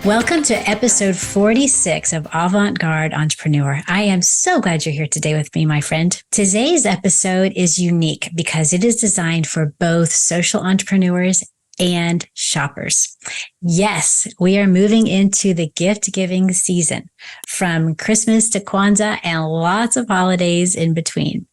Welcome to episode 46 of Avant-Garde Entrepreneur. I am so glad you're here today with me, my friend. Today's episode is unique because it is designed for both social entrepreneurs and shoppers. Yes, we are moving into the gift-giving season, from Christmas to Kwanzaa and lots of holidays in between.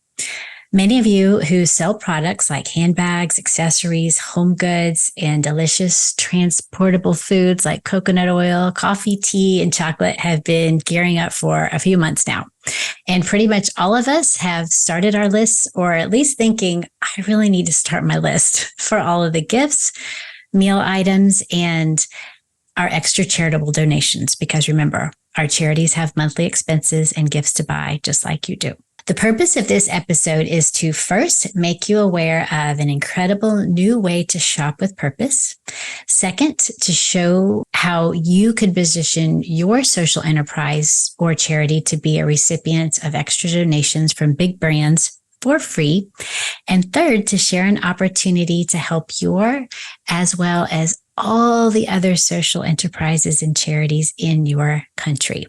Many of you who sell products like handbags, accessories, home goods, and delicious transportable foods like coconut oil, coffee, tea, and chocolate have been gearing up for a few months now. And pretty much all of us have started our lists, or at least thinking, I really need to start my list for all of the gifts, meal items, and our extra charitable donations. Because remember, our charities have monthly expenses and gifts to buy, just like you do. The purpose of this episode is to first make you aware of an incredible new way to shop with purpose. Second, to show how you could position your social enterprise or charity to be a recipient of extra donations from big brands for free. And third, to share an opportunity to help your, as well as all the other social enterprises and charities in your country.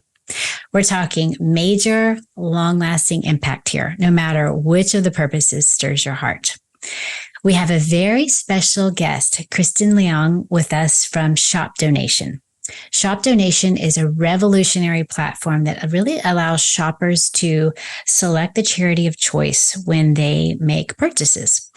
We're talking major, long-lasting impact here, no matter which of the purposes stirs your heart. We have a very special guest, Kirstyn Liang, with us from Shop Donation. Shop Donation is a revolutionary platform that really allows shoppers to select the charity of choice when they make purchases.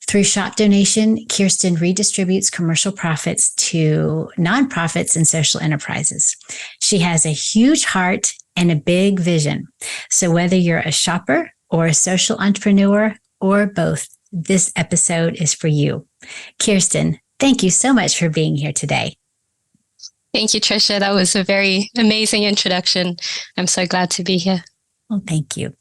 Through Shop Donation, Kirstyn redistributes commercial profits to nonprofits and social enterprises. She has a huge heart and a big vision. So whether you're a shopper or a social entrepreneur or both, this episode is for you. Kirstyn, thank you so much for being here today. Thank you, Tricia. That was a very amazing introduction. I'm so glad to be here. Well, thank you.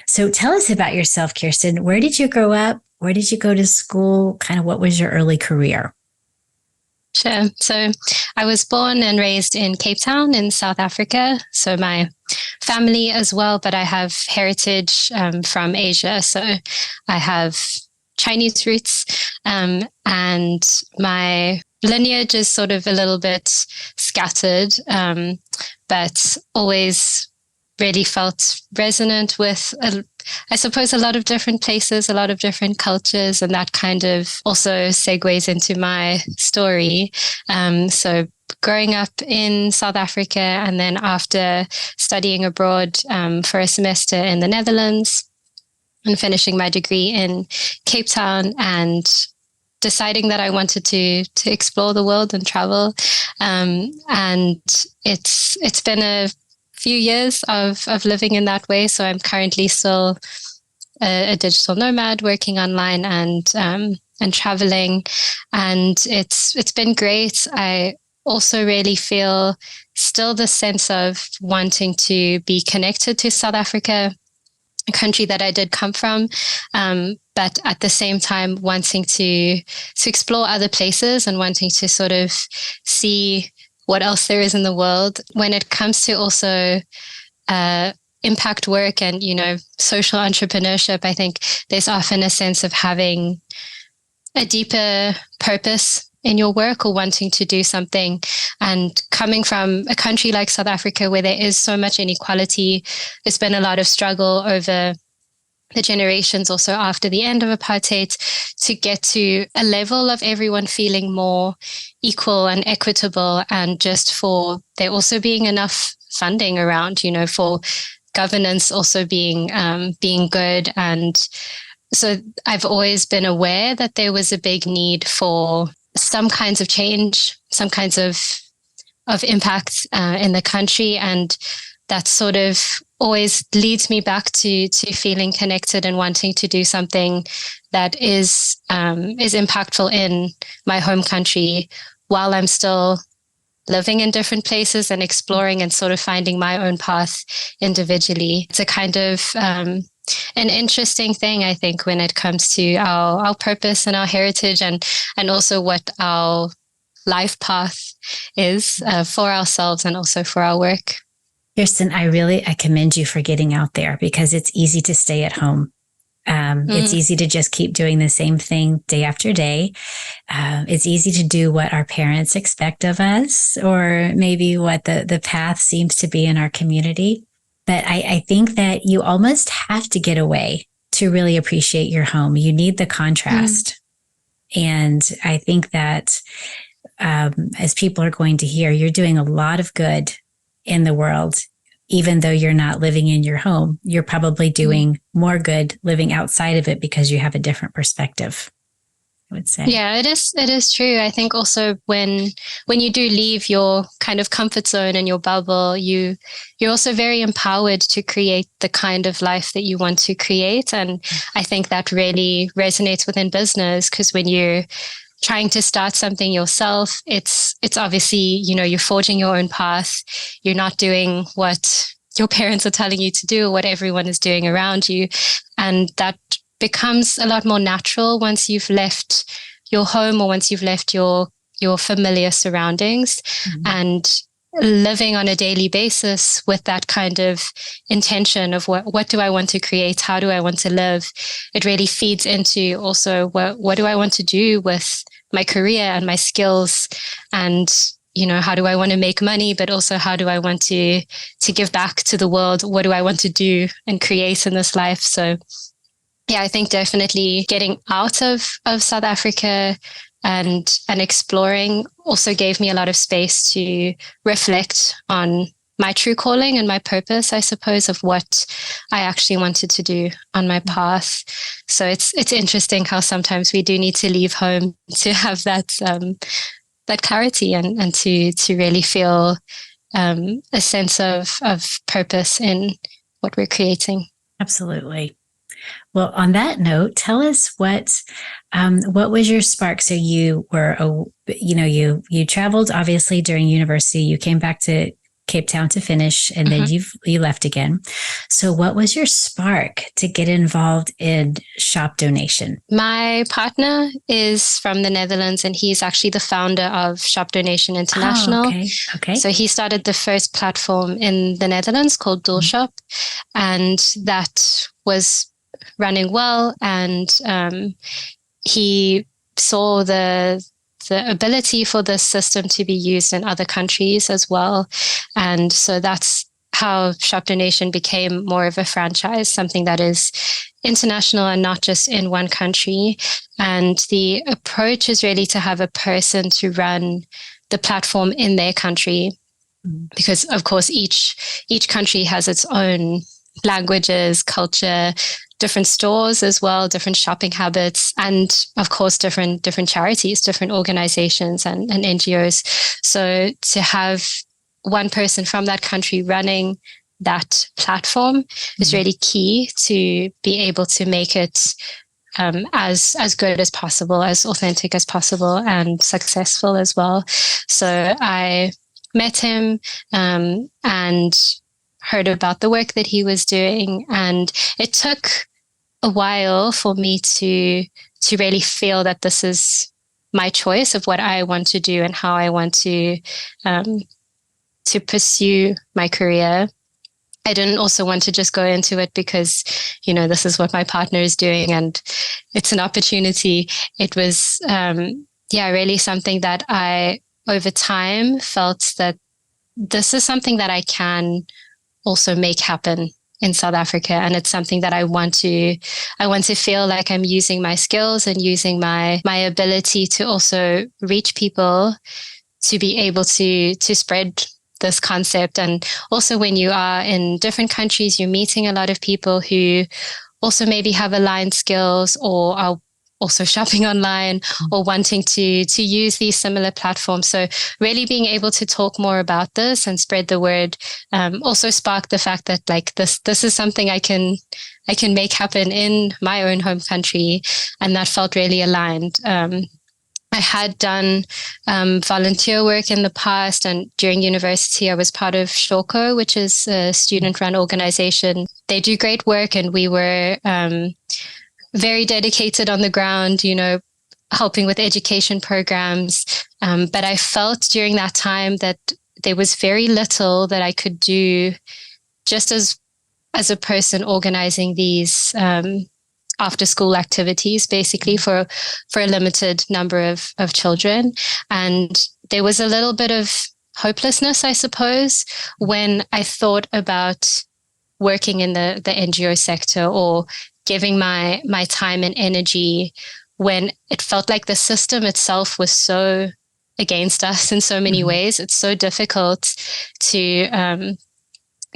So tell us about yourself, Kirstyn. Where did you grow up? Where did you go to school? Kind of what was your early career? Sure. So I was born and raised in Cape Town in South Africa. So my family as well, but I have heritage from Asia. So I have Chinese roots, and my lineage is sort of a little bit scattered, but always really felt resonant with, I suppose, a lot of different places, a lot of different cultures, and that kind of also segues into my story. So growing up in South Africa, and then after studying abroad for a semester in the Netherlands and finishing my degree in Cape Town, and deciding that I wanted to explore the world and travel. And it's been a few years of living in that way. So I'm currently still a digital nomad working online and traveling. And it's been great. I also really feel still the sense of wanting to be connected to South Africa, a country that I did come from, but at the same time wanting to explore other places and wanting to sort of see what else there is in the world. When it comes to also impact work and, social entrepreneurship, I think there's often a sense of having a deeper purpose in your work or wanting to do something. And coming from a country like South Africa, where there is so much inequality, there's been a lot of struggle over the generations also after the end of apartheid to get to a level of everyone feeling more equal and equitable, and just for there also being enough funding around, for governance also being good. And so I've always been aware that there was a big need for some kinds of change, some kinds of impact in the country. And that sort of always leads me back to feeling connected and wanting to do something that is impactful in my home country while I'm still living in different places and exploring and sort of finding my own path individually. It's a kind of an interesting thing, I think, when it comes to our purpose and our heritage, and also what our life path is for ourselves and also for our work. Kirstyn, I commend you for getting out there, because it's easy to stay at home. It's easy to just keep doing the same thing day after day. It's easy to do what our parents expect of us, or maybe what the path seems to be in our community. But I think that you almost have to get away to really appreciate your home. You need the contrast. And I think that as people are going to hear, you're doing a lot of good in the world. Even though you're not living in your home, you're probably doing more good living outside of it because you have a different perspective, I would say. Yeah, it is true. I think also when you do leave your kind of comfort zone and your bubble, you're also very empowered to create the kind of life that you want to create. And I think that really resonates within business, because when you're trying to start something yourself, it's obviously, you're forging your own path. You're not doing what your parents are telling you to do, or what everyone is doing around you. And that becomes a lot more natural once you've left your home, or once you've left your familiar surroundings, and living on a daily basis with that kind of intention of what do I want to create? How do I want to live? It really feeds into also what do I want to do with my career and my skills, and how do I want to make money, but also how do I want to give back to the world? What do I want to do and create in this life? So yeah, I think definitely getting out of South Africa and exploring also gave me a lot of space to reflect on my true calling and my purpose, I suppose, of what I actually wanted to do on my path. So it's interesting how sometimes we do need to leave home to have that clarity and to really feel a sense of purpose in what we're creating. Absolutely. Well, on that note, tell us what was your spark? So you were, you traveled obviously during university. You came back to Cape Town to finish, and then you left again. So what was your spark to get involved in Shop Donation? My partner is from the Netherlands, and he's actually the founder of Shop Donation International. Oh, okay. So he started the first platform in the Netherlands called Dual Shop, and that was running well. And he saw the ability for this system to be used in other countries as well. And so that's how Shop Donation became more of a franchise, something that is international and not just in one country. And the approach is really to have a person to run the platform in their country, because of course each country has its own languages, culture, different stores as well, different shopping habits, and of course different charities, different organizations and NGOs. So to have one person from that country running that platform is really key to be able to make it as good as possible, as authentic as possible, and successful as well. So I met him and heard about the work that he was doing, and it took a while for me to really feel that this is my choice of what I want to do and how I want to pursue my career. I didn't also want to just go into it because, this is what my partner is doing and it's an opportunity. It was, really something that I, over time, felt that this is something that I can also make happen in South Africa. And it's something that I want to feel like I'm using my skills and using my ability to also reach people to be able to spread this concept. And also when you are in different countries, you're meeting a lot of people who also maybe have aligned skills or are also shopping online or wanting to use these similar platforms. So really being able to talk more about this and spread the word also sparked the fact that this is something I can make happen in my own home country. And that felt really aligned. I had done volunteer work in the past, and during university, I was part of Shoko, which is a student-run organization. They do great work, and we were very dedicated on the ground, helping with education programs. But I felt during that time that there was very little that I could do just as a person organizing these after school activities, basically for a limited number of children. And there was a little bit of hopelessness, I suppose, when I thought about working in the NGO sector or giving my time and energy, when it felt like the system itself was so against us in so many ways. It's so difficult to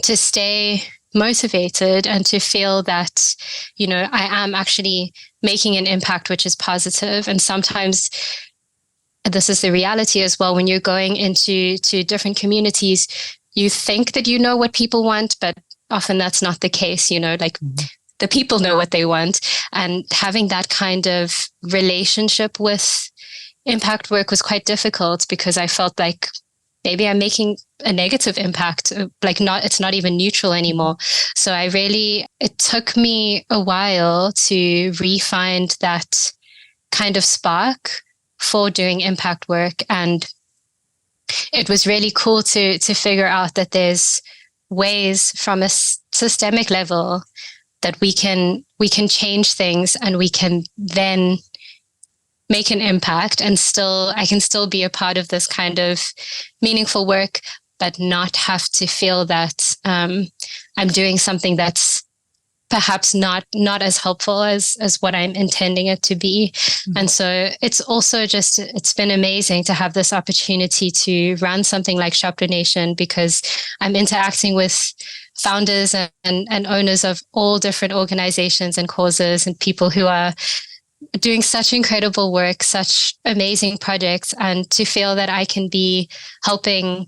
stay motivated and to feel that, I am actually making an impact which is positive. And sometimes this is the reality as well. When you're going into different communities, you think that you know what people want, but often that's not the case, the people know what they want. And having that kind of relationship with impact work was quite difficult, because I felt like maybe I'm making a negative impact, it's not even neutral anymore. So it took me a while to re-find that kind of spark for doing impact work. And it was really cool to figure out that there's ways from a systemic level that we can change things, and we can then make an impact, and I can still be a part of this kind of meaningful work, but not have to feel that I'm doing something that's perhaps not as helpful as what I'm intending it to be. And so it's also it's been amazing to have this opportunity to run something like Chapter Nation, because I'm interacting with founders and owners of all different organizations and causes, and people who are doing such incredible work, such amazing projects, and to feel that I can be helping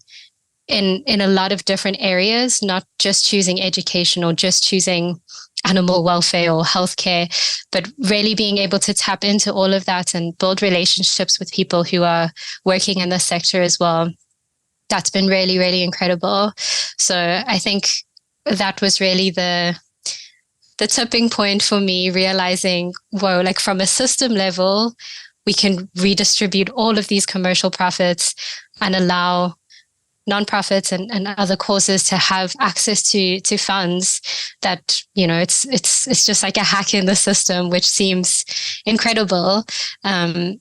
in a lot of different areas, not just choosing education or just choosing animal welfare or healthcare, but really being able to tap into all of that and build relationships with people who are working in this sector as well. That's been really, really incredible. So I think that was really the tipping point for me, realizing, whoa, from a system level, we can redistribute all of these commercial profits and allow nonprofits and other causes to have access to funds that, it's just like a hack in the system, which seems incredible.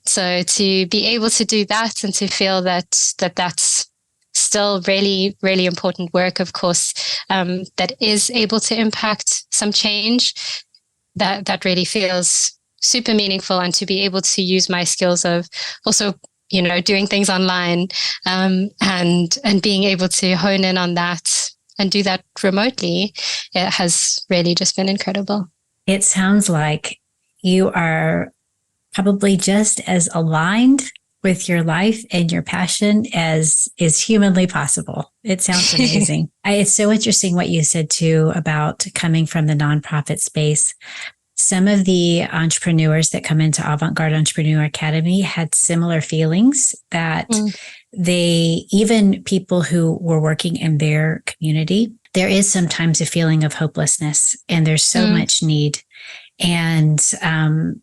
So to be able to do that and to feel that's still really, really important work, of course, that is able to impact some change, that really feels super meaningful. And to be able to use my skills of also, doing things online, and being able to hone in on that and do that remotely, it has really just been incredible. It sounds like you are probably just as aligned with your life and your passion as is humanly possible. It sounds amazing. It's so interesting what you said too about coming from the nonprofit space. Some of the entrepreneurs that come into Avantgarde Entrepreneur Academy had similar feelings that even people who were working in their community, there is sometimes a feeling of hopelessness, and there's so much need. And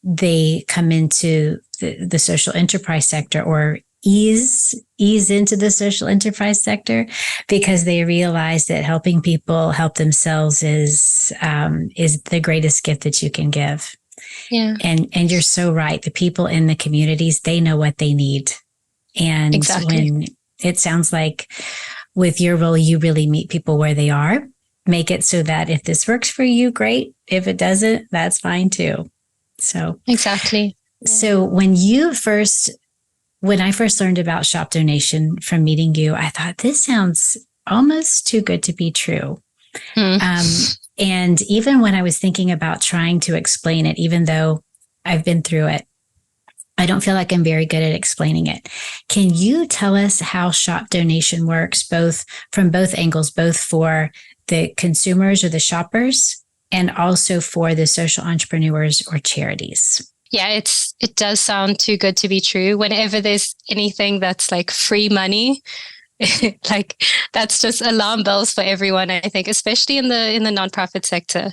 they come into the social enterprise sector, or ease into the social enterprise sector, because they realize that helping people help themselves is the greatest gift that you can give. Yeah. And you're so right. The people in the communities, they know what they need. And exactly. When it sounds like with your role, you really meet people where they are, make it so that if this works for you, great. If it doesn't, that's fine too. So exactly. So when I first learned about Shop Donation from meeting you, I thought, this sounds almost too good to be true. And even when I was thinking about trying to explain it, even though I've been through it, I don't feel like I'm very good at explaining it. Can you tell us how Shop Donation works, from both angles, both for the consumers or the shoppers, and also for the social entrepreneurs or charities? Yeah, it does sound too good to be true. Whenever there's anything that's like free money, like that's just alarm bells for everyone, I think, especially in the nonprofit sector.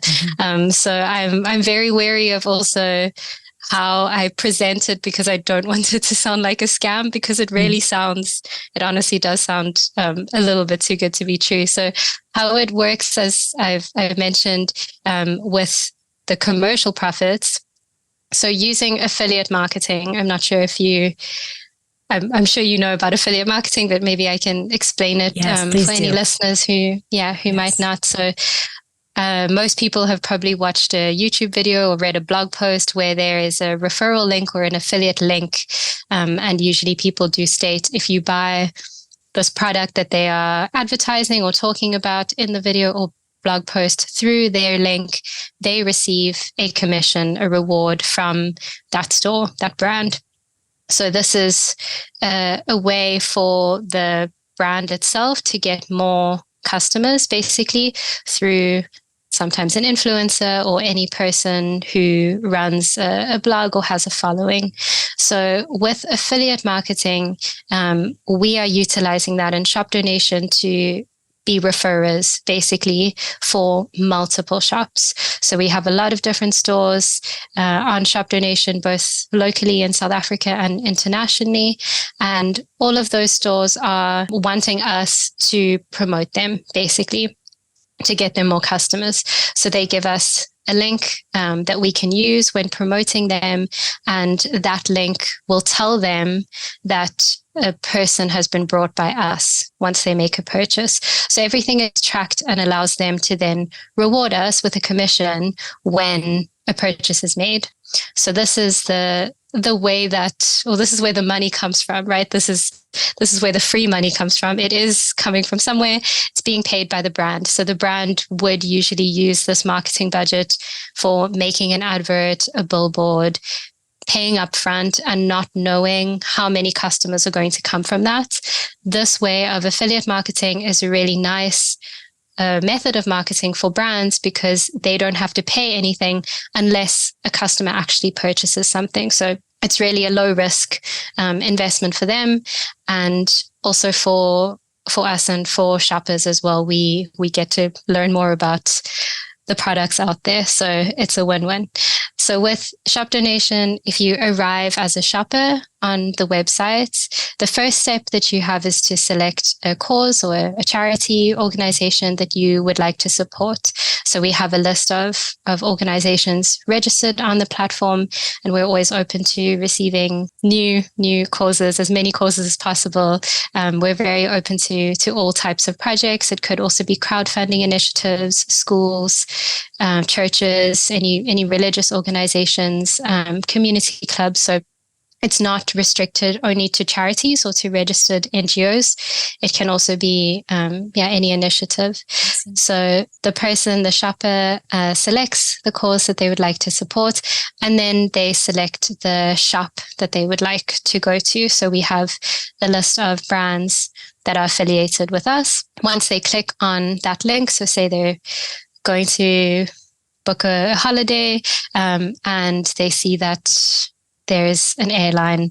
So I'm very wary of also how I present it, because I don't want it to sound like a scam, because it really it honestly does sound a little bit too good to be true. So how it works, as I've mentioned, with the commercial profits. So using affiliate marketing, I'm not sure if I'm sure you know about affiliate marketing, but maybe I can explain it for any listeners who might not. So most people have probably watched a YouTube video or read a blog post where there is a referral link or an affiliate link. And usually people do state, if you buy this product that they are advertising or talking about in the video or blog post through their link, they receive a commission, a reward from that store, that brand. So this is a way for the brand itself to get more customers, basically through sometimes an influencer or any person who runs a blog or has a following. So with affiliate marketing, we are utilizing that in Shop Donation to be referrers basically for multiple shops. So we have a lot of different stores on Shop Donation, both locally in South Africa and internationally. And all of those stores are wanting us to promote them basically to get them more customers. So they give us a link that we can use when promoting them. And that link will tell them that a person has been brought by us once they make a purchase. So everything is tracked and allows them to then reward us with a commission when a purchase is made. So this is the way that, or this is where the money comes from, right? This is where the free money comes from. It is coming from somewhere. It's being paid by the brand. So the brand would usually use this marketing budget for making an advert, a billboard, paying upfront and not knowing how many customers are going to come from that. This way of affiliate marketing is a really nice method of marketing for brands because they don't have to pay anything unless a customer actually purchases something. So it's really a low risk investment for them, and also for us and for shoppers as well. We get to learn more about the products out there. So it's a win-win. So with Shop Donation, if you arrive as a shopper on the website, the first step that you have is to select a cause or a charity organization that you would like to support. So we have a list of organizations registered on the platform, and we're always open to receiving new causes, as many causes as possible. We're very open to all types of projects. It could also be crowdfunding initiatives, schools, churches, any religious organizations, community clubs. So it's not restricted only to charities or to registered NGOs. It can also be, any initiative. So the shopper selects the cause that they would like to support, and then they select the shop that they would like to go to. So we have a list of brands that are affiliated with us. Once they click on that link, so say they're going to book a holiday, and they see that there's an airline,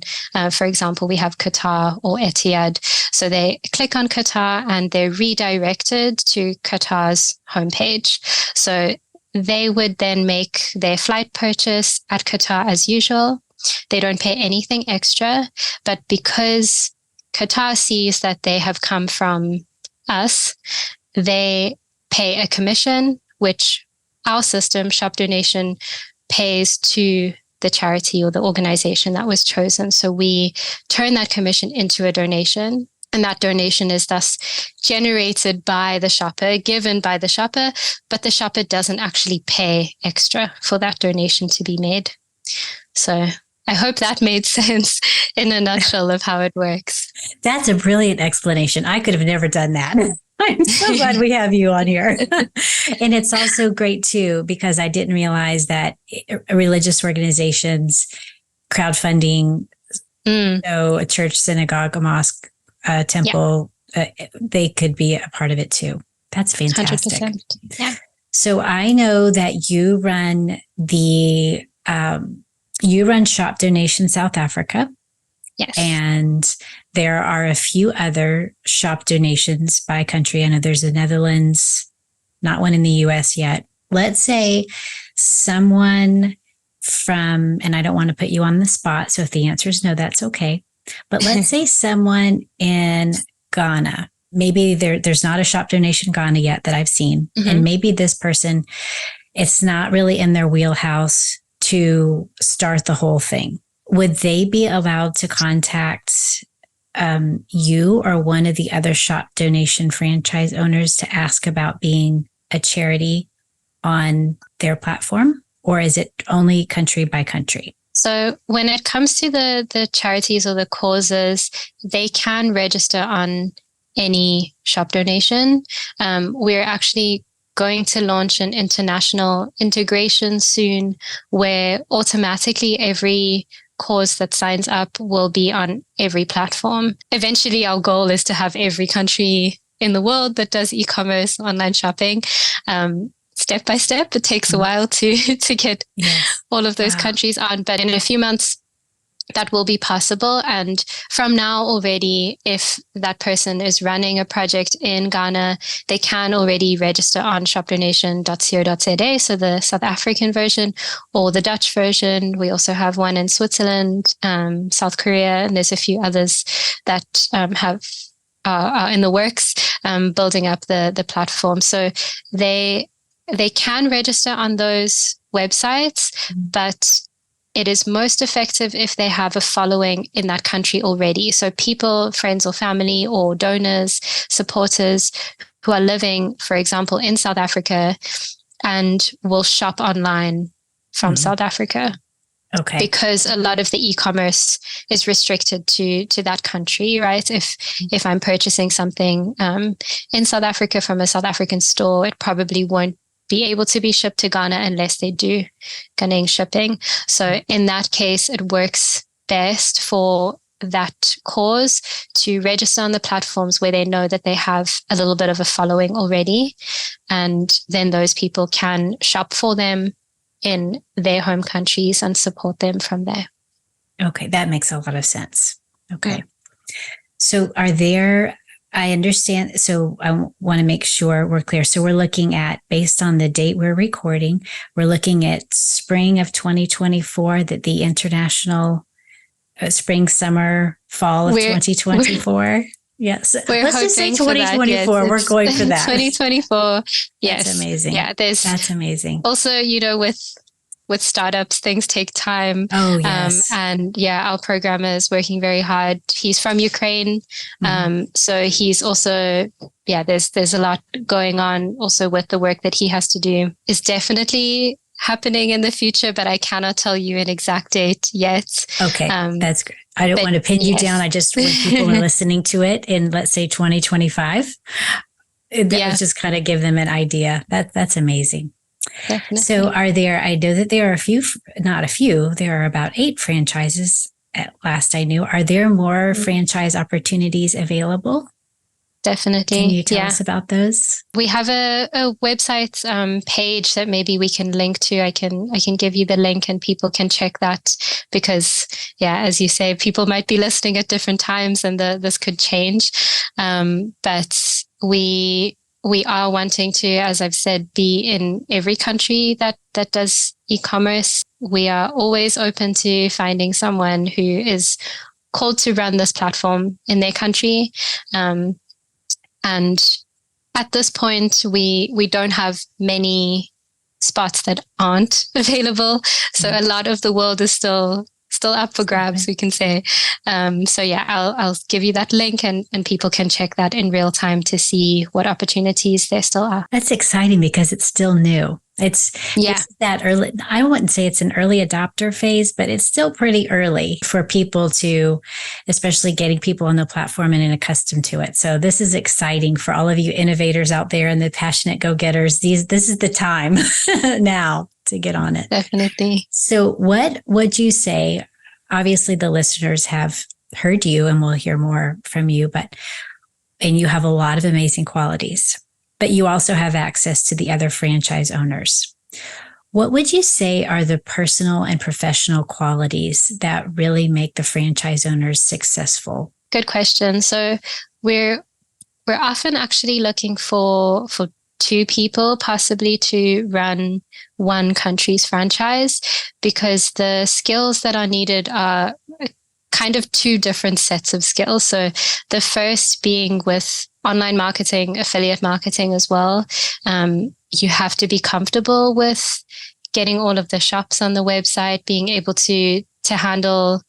for example, we have Qatar or Etihad. So they click on Qatar and they're redirected to Qatar's homepage. So they would then make their flight purchase at Qatar as usual. They don't pay anything extra, but because Qatar sees that they have come from us, they pay a commission, which our system, Shop Donation, pays to the charity or the organization that was chosen. So we turn that commission into a donation, and that donation is thus generated by the shopper, given by the shopper, but the shopper doesn't actually pay extra for that donation to be made. So I hope that made sense in a nutshell of how it works. That's a brilliant explanation. I could have never done that. I'm so glad we have you on here. And it's also great too, because I didn't realize that religious organizations, crowdfunding, so a church, synagogue, a mosque, a temple, they could be a part of it too. That's fantastic. 100%. Yeah. So I know that you run Shop Donation South Africa. Yes. And there are a few other shop donations by country. I know there's the Netherlands, not one in the US yet. Let's say someone from, and I don't want to put you on the spot, so if the answer is no, that's okay. But let's say someone in Ghana, maybe there's not a Shop Donation Ghana yet that I've seen. Mm-hmm. And maybe this person it's not really in their wheelhouse to start the whole thing. Would they be allowed to contact you or one of the other shop donation franchise owners to ask about being a charity on their platform? Or is it only country by country? So when it comes to the charities or the causes, they can register on any shop donation. We're actually going to launch an international integration soon where automatically every cause that signs up will be on every platform. Eventually, our goal is to have every country in the world that does e-commerce, online shopping. Step by step, it takes a while to get all of those countries on, but in a few months, that will be possible. And from now already, if that person is running a project in Ghana, they can already register on shopdonation.co.za, so the South African version, or the Dutch version. We also have one in Switzerland, South Korea, and there's a few others that are in the works, building up the platform. So they can register on those websites, but it is most effective if they have a following in that country already. So people, friends or family or donors, supporters who are living, for example, in South Africa and will shop online from South Africa. Okay. Because a lot of the e-commerce is restricted to that country, right? If I'm purchasing something in South Africa from a South African store, it probably won't be able to be shipped to Ghana unless they do Ghanaian shipping. So in that case, it works best for that cause to register on the platforms where they know that they have a little bit of a following already. And then those people can shop for them in their home countries and support them from there. Okay, that makes a lot of sense. Okay. Yeah. So I understand. So I want to make sure we're clear. So we're looking at, based on the date we're recording, we're looking at spring of 2024, that the international spring, summer, fall of 2024. Yes. Let's just say 2024. Yes, we're going for that. 2024. Yes. That's amazing. Yeah. That's amazing. Also, with startups, things take time. Oh, yes. And our programmer is working very hard. He's from Ukraine. So he's also, there's a lot going on also with the work that he has to do. Is definitely happening in the future, but I cannot tell you an exact date yet. Okay. That's great. I don't want to pin you down. I just, when people are listening to it in, let's say, 2025, that would just kind of give them an idea. That's amazing. Definitely. So I know that there are there are about 8 franchises at last I knew. Are there more franchise opportunities available? Definitely. Can you tell us about those? We have a website page that maybe we can link to. I can give you the link and people can check that because, as you say, people might be listening at different times and this could change. But we are wanting to, as I've said, be in every country that does e-commerce. We are always open to finding someone who is called to run this platform in their country. And at this point, we don't have many spots that aren't available. So a lot of the world is still up for grabs, we can say. I'll give you that link and people can check that in real time to see what opportunities there still are. That's exciting because it's still new. It's that early. I wouldn't say it's an early adopter phase, but it's still pretty early for people to, especially getting people on the platform and accustomed to it. So this is exciting for all of you innovators out there and the passionate go-getters. This is the time now to get on it. Definitely. So what would you say? Obviously, the listeners have heard you and we'll hear more from you, and you have a lot of amazing qualities, but you also have access to the other franchise owners. What would you say are the personal and professional qualities that really make the franchise owners successful? Good question. So we're often actually looking for 2 people possibly to run one country's franchise because the skills that are needed are kind of 2 different sets of skills. So the first being with online marketing, affiliate marketing as well. you have to be comfortable with getting all of the shops on the website, being able to handle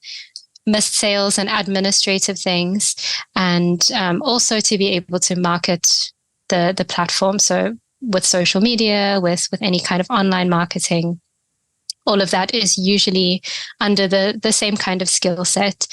missed sales and administrative things, and also to be able to market the platform. So with social media, with any kind of online marketing, all of that is usually under the same kind of skill set.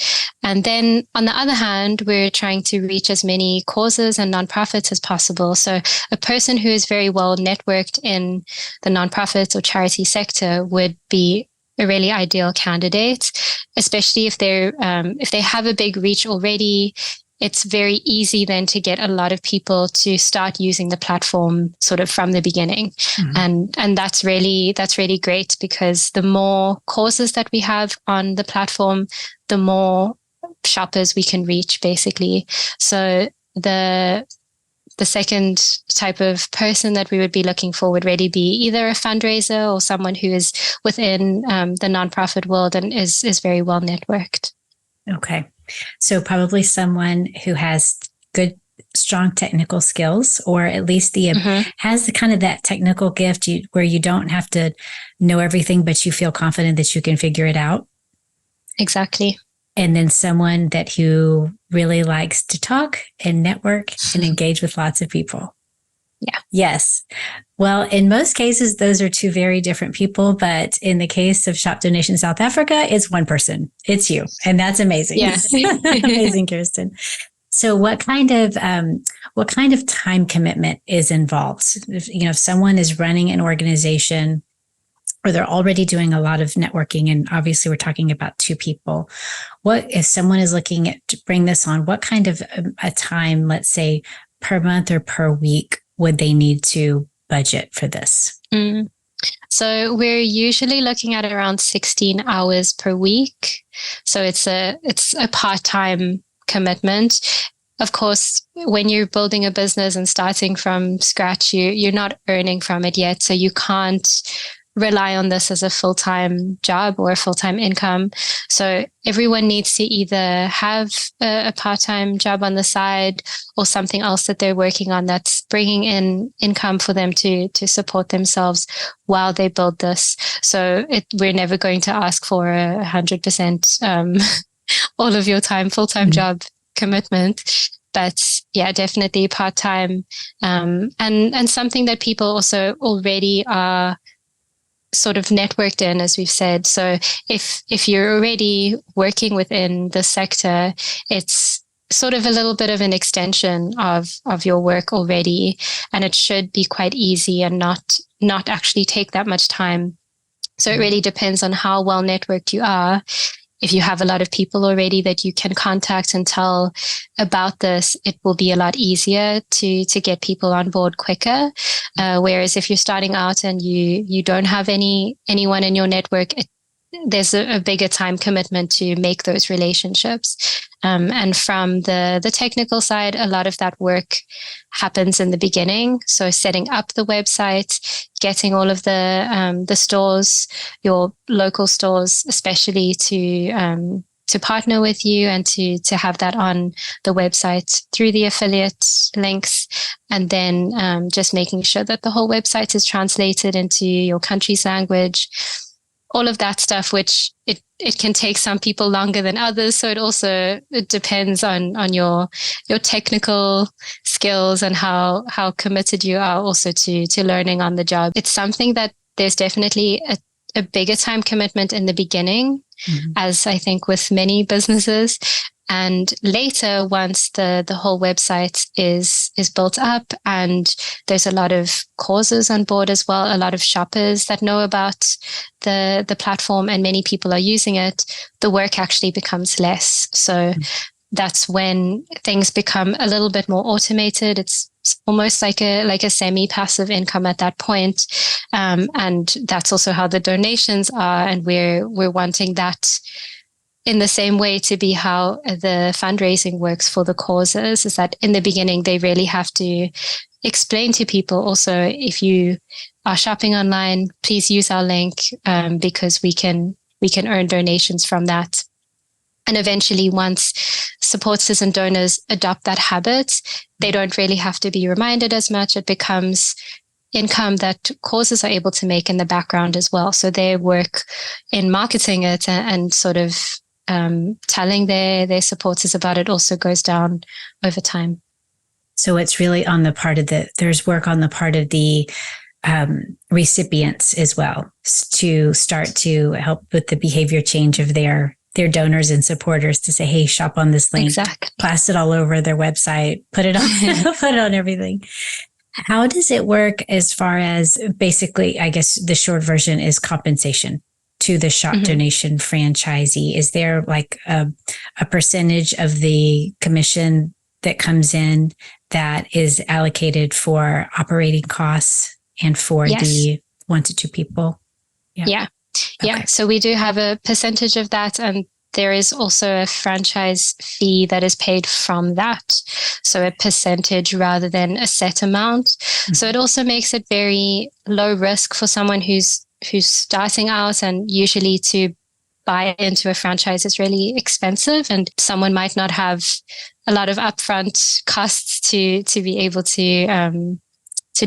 And then on the other hand, we're trying to reach as many causes and nonprofits as possible. So a person who is very well networked in the nonprofit or charity sector would be a really ideal candidate, especially if they have a big reach already. It's very easy then to get a lot of people to start using the platform sort of from the beginning. Mm-hmm. And that's really great, because the more causes that we have on the platform, the more shoppers we can reach, basically. So the second type of person that we would be looking for would really be either a fundraiser or someone who is within the nonprofit world and is very well networked. Okay. So probably someone who has good, strong technical skills, or at least has the kind of that technical gift where you don't have to know everything, but you feel confident that you can figure it out. Exactly. And then someone who really likes to talk and network and engage with lots of people. Yeah. Yes. Well, in most cases, those are two very different people. But in the case of Shop Donation South Africa, it's one person. It's you. And that's amazing. Yeah. Amazing, Kirstyn. So what kind of time commitment is involved? If someone is running an organization, or they're already doing a lot of networking, and obviously we're talking about two people, what if someone is looking to bring this on, what kind of a time, let's say per month or per week, would they need to budget for this? So we're usually looking at around 16 hours per week. So it's a part-time commitment. Of course, when you're building a business and starting from scratch, you're not earning from it yet. So you can't rely on this as a full-time job or a full-time income. So everyone needs to either have a part-time job on the side or something else that they're working on that's bringing in income for them to support themselves while they build this. So we're never going to ask for 100% all of your time, full-time job commitment. But yeah, definitely part-time, and something that people also already are sort of networked in, as we've said. So if you're already working within the sector, it's sort of a little bit of an extension of your work already, and it should be quite easy and not actually take that much time. So it really depends on how well networked you are. If you have a lot of people already that you can contact and tell about this, it will be a lot easier to get people on board quicker. Whereas if you're starting out and you don't have anyone in your network, there's a bigger time commitment to make those relationships. And from the technical side, a lot of that work happens in the beginning. So setting up the website, getting all of the stores, your local stores, especially to partner with you and to have that on the website through the affiliate links. And then just making sure that the whole website is translated into your country's language. All of that stuff, which it can take some people longer than others. So it depends on your technical skills and how committed you are also to learning on the job. It's something that there's definitely a bigger time commitment in the beginning, as I think with many businesses. And later, once the whole website is built up and there's a lot of causes on board as well, a lot of shoppers that know about the platform and many people are using it, the work actually becomes less. So that's when things become a little bit more automated. It's almost like a semi-passive income at that point. And that's also how the donations are. And we're wanting that in the same way to be how the fundraising works for the causes, is that in the beginning, they really have to explain to people also, if you are shopping online, please use our link because we can earn donations from that. And eventually, once supporters and donors adopt that habit, they don't really have to be reminded as much. It becomes income that causes are able to make in the background as well. So their work in marketing it and sort of telling their supporters about it also goes down over time. So it's really on the part of there's work on the part of the recipients as well to start to help with the behavior change of their donors and supporters to say, hey, shop on this link, exactly. Blast it all over their website, put it on everything. How does it work as far as basically, I guess the short version is compensation to the shop donation franchisee? Is there like a percentage of the commission that comes in that is allocated for operating costs and for the 1 to 2 people? Yeah. Okay. So we do have a percentage of that, and there is also a franchise fee that is paid from that. So a percentage rather than a set amount. Mm-hmm. So it also makes it very low risk for someone who's starting out, and usually to buy into a franchise is really expensive, and someone might not have a lot of upfront costs to be able to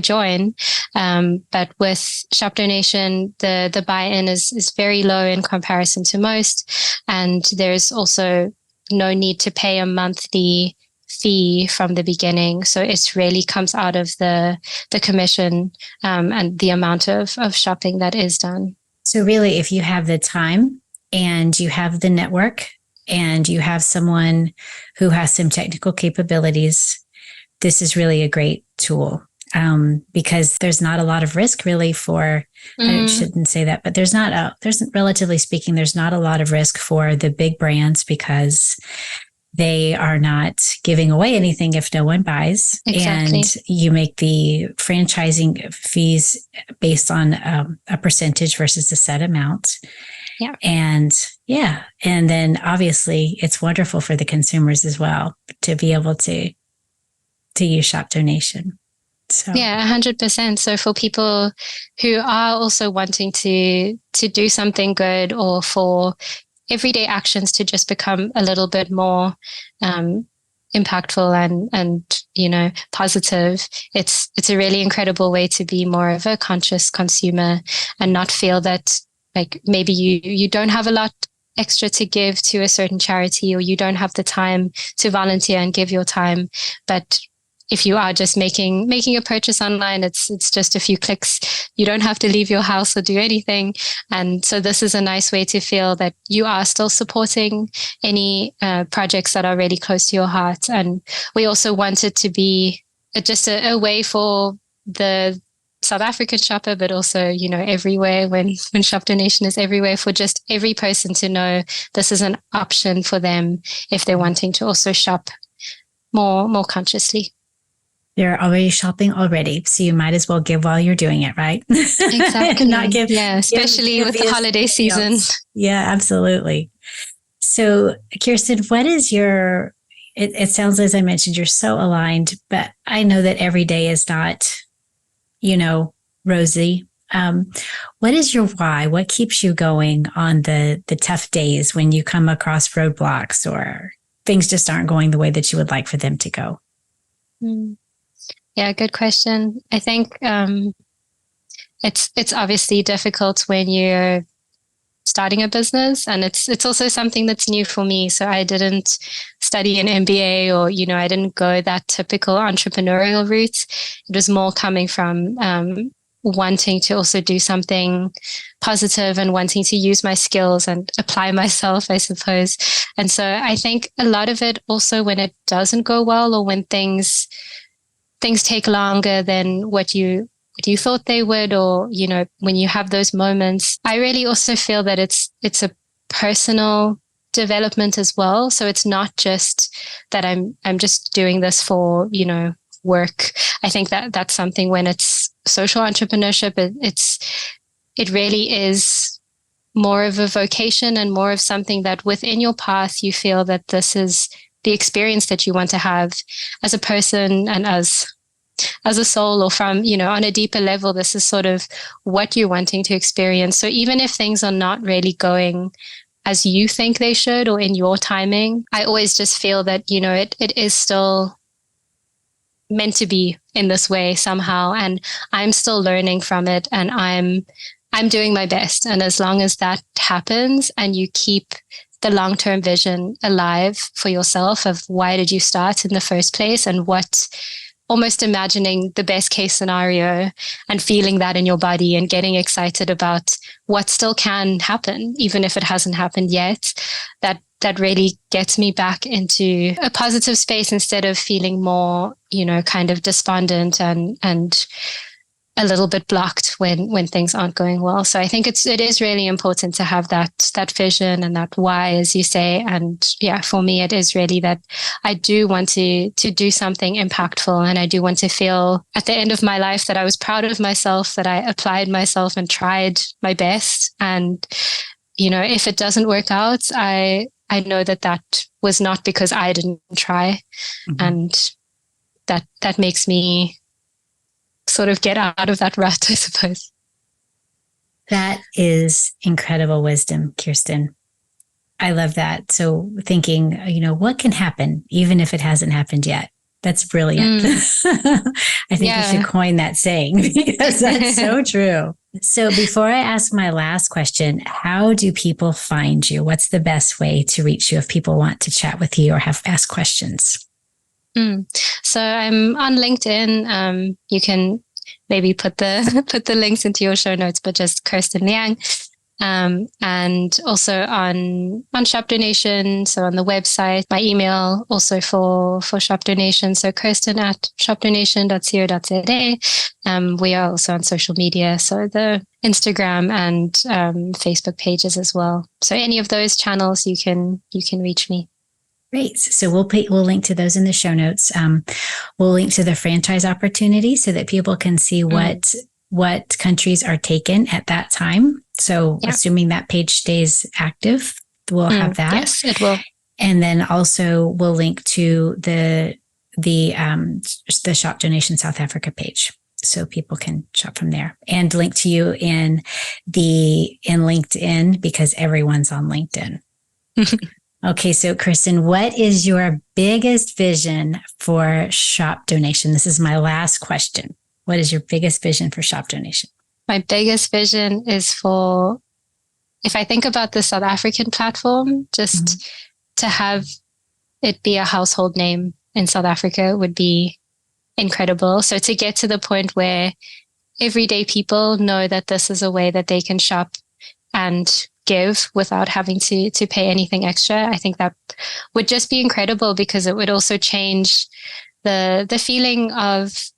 join. But with shop donation, the buy-in is very low in comparison to most. And there's also no need to pay a monthly fee from the beginning. So it really comes out of the commission and the amount of shopping that is done. So really, if you have the time and you have the network and you have someone who has some technical capabilities, this is really a great tool. Because there's not a lot of risk really for, I shouldn't say that, but there's relatively speaking, there's not a lot of risk for the big brands because they are not giving away anything if no one buys. Exactly. And you make the franchising fees based on a percentage versus a set amount. Yeah. And then obviously it's wonderful for the consumers as well to be able to use shop donation. So. Yeah, 100%. So for people who are also wanting to do something good, or for everyday actions to just become a little bit more impactful and positive, it's a really incredible way to be more of a conscious consumer and not feel that like maybe you don't have a lot extra to give to a certain charity, or you don't have the time to volunteer and give your time. But if you are just making a purchase online, it's just a few clicks. You don't have to leave your house or do anything. And so this is a nice way to feel that you are still supporting any projects that are really close to your heart. And we also want it to be just a way for the South African shopper, but also, everywhere when shop donation is everywhere, for just every person to know this is an option for them if they're wanting to also shop more consciously. They're already shopping already, so you might as well give while you're doing it, right? Exactly. Not give, especially with the holiday season. Yeah, absolutely. So, Kirstyn, what is your? It sounds, as I mentioned, you're so aligned, but I know that every day is not, rosy. What is your why? What keeps you going on the tough days when you come across roadblocks or things just aren't going the way that you would like for them to go? Yeah, good question. I think it's obviously difficult when you're starting a business, and it's also something that's new for me. So I didn't study an MBA, or I didn't go that typical entrepreneurial route. It was more coming from wanting to also do something positive and wanting to use my skills and apply myself, I suppose. And so I think a lot of it also, when it doesn't go well, or when things take longer than what you thought they would, or, when you have those moments, I really also feel that it's a personal development as well. So it's not just that I'm just doing this for, work. I think that's something when it's social entrepreneurship, it really is more of a vocation and more of something that within your path, you feel that this is the experience that you want to have as a person and as a soul, or from, on a deeper level, this is sort of what you're wanting to experience. So even if things are not really going as you think they should, or in your timing, I always just feel that, it is still meant to be in this way somehow, and I'm still learning from it, and I'm doing my best. And as long as that happens and you keep the long-term vision alive for yourself of why did you start in the first place, and what, almost imagining the best case scenario and feeling that in your body and getting excited about what still can happen, even if it hasn't happened yet, that really gets me back into a positive space instead of feeling more, kind of despondent and a little bit blocked when things aren't going well. So I think it is really important to have that vision and that why, as you say. And yeah, for me, it is really that I do want to do something impactful, and I do want to feel at the end of my life that I was proud of myself, that I applied myself and tried my best. And, if it doesn't work out, I know that was not because I didn't try. Mm-hmm. And that makes me sort of get out of that rut, I suppose. That is incredible wisdom, Kirstyn. I love that. So thinking, what can happen even if it hasn't happened yet? That's brilliant. I think you should coin that saying, because that's so true. So before I ask my last question, how do people find you? What's the best way to reach you if people want to chat with you or ask questions? So I'm on LinkedIn. You can maybe put the links into your show notes, but just Kirstyn Liang. And also on Chapter Nation. So on the website, my email also for Chapter Nation. So kirstyn@chapternation.co.za. We are also on social media. So the Instagram and Facebook pages as well. So any of those channels, you can reach me. Great. So we'll link to those in the show notes. We'll link to the franchise opportunity so that people can see what countries are taken at that time. So assuming that page stays active, we'll have that. Yes, it will. And then also we'll link to the Shop Donation South Africa page, so people can shop from there, and link to you in LinkedIn, because everyone's on LinkedIn. Okay, so Kirstyn, what is your biggest vision for Shop Donation? This is my last question. What is your biggest vision for Shop Donation? My biggest vision is for, if I think about the South African platform, just to have it be a household name in South Africa would be incredible. So to get to the point where everyday people know that this is a way that they can shop and give without having to pay anything extra, I think that would just be incredible, because it would also change the feeling of,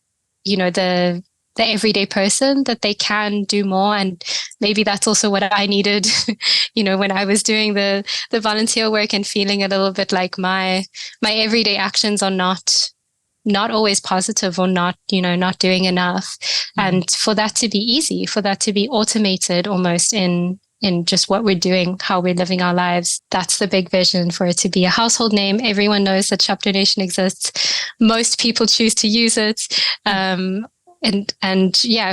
the everyday person, that they can do more. And maybe that's also what I needed, when I was doing the volunteer work, and feeling a little bit like my everyday actions are not always positive, or not doing enough. And for that to be easy, for that to be automated almost in just what we're doing, how we're living our lives. That's the big vision, for it to be a household name. Everyone knows that Shop Donation exists. Most people choose to use it. And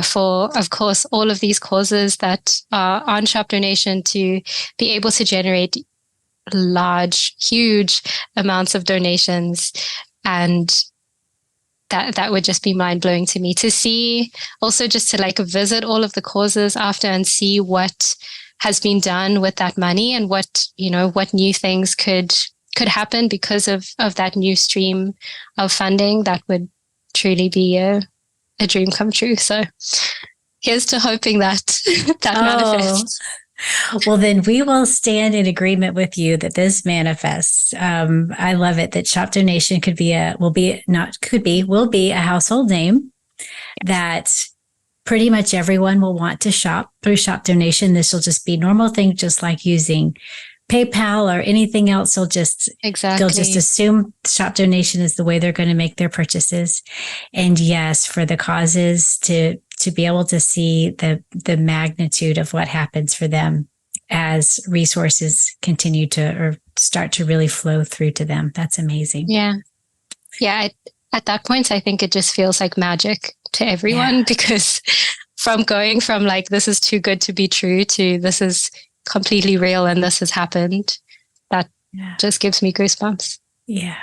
for, of course, all of these causes that are on Shop Donation, to be able to generate large, huge amounts of donations. And that would just be mind-blowing to me, to see, also just to visit all of the causes after and see what has been done with that money, and what new things could happen because of that new stream of funding. That would truly be a dream come true. So here's to hoping that manifests. Well, then we will stand in agreement with you that this manifests. I love it that Shop Donation will be a household name that pretty much everyone will want to shop through Shop Donation. This will just be normal thing, just like using PayPal or anything else. They'll just assume Shop Donation is the way they're going to make their purchases. And yes, for the causes to be able to see the magnitude of what happens for them as resources continue or start to really flow through to them. That's amazing. Yeah. Yeah. At that point, I think it just feels like magic to everyone, because from going from this is too good to be true to this is completely real and this has happened, that just gives me goosebumps. Yeah.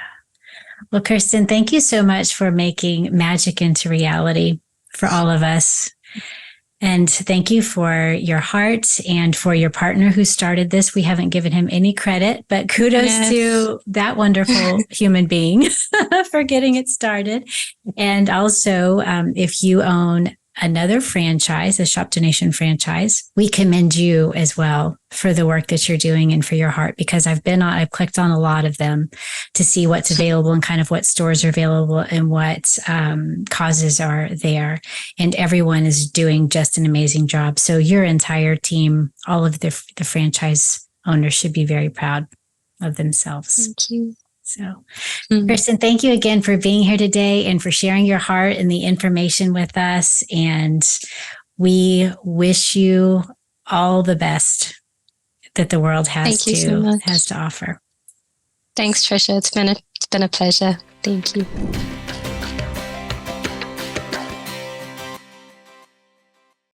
Well, Kirstyn, thank you so much for making magic into reality for all of us. And thank you for your heart and for your partner who started this. We haven't given him any credit, but kudos to that wonderful human being for getting it started. And also, if you own another franchise, a Shop Donation franchise, we commend you as well for the work that you're doing and for your heart, because I've clicked on a lot of them to see what's available and kind of what stores are available and what causes are there. And everyone is doing just an amazing job. So your entire team, all of the franchise owners should be very proud of themselves. Thank you. So, Kirstyn, thank you again for being here today and for sharing your heart and the information with us. And we wish you all the best that the world has to offer. Thanks, Trisha. It's been a pleasure. Thank you.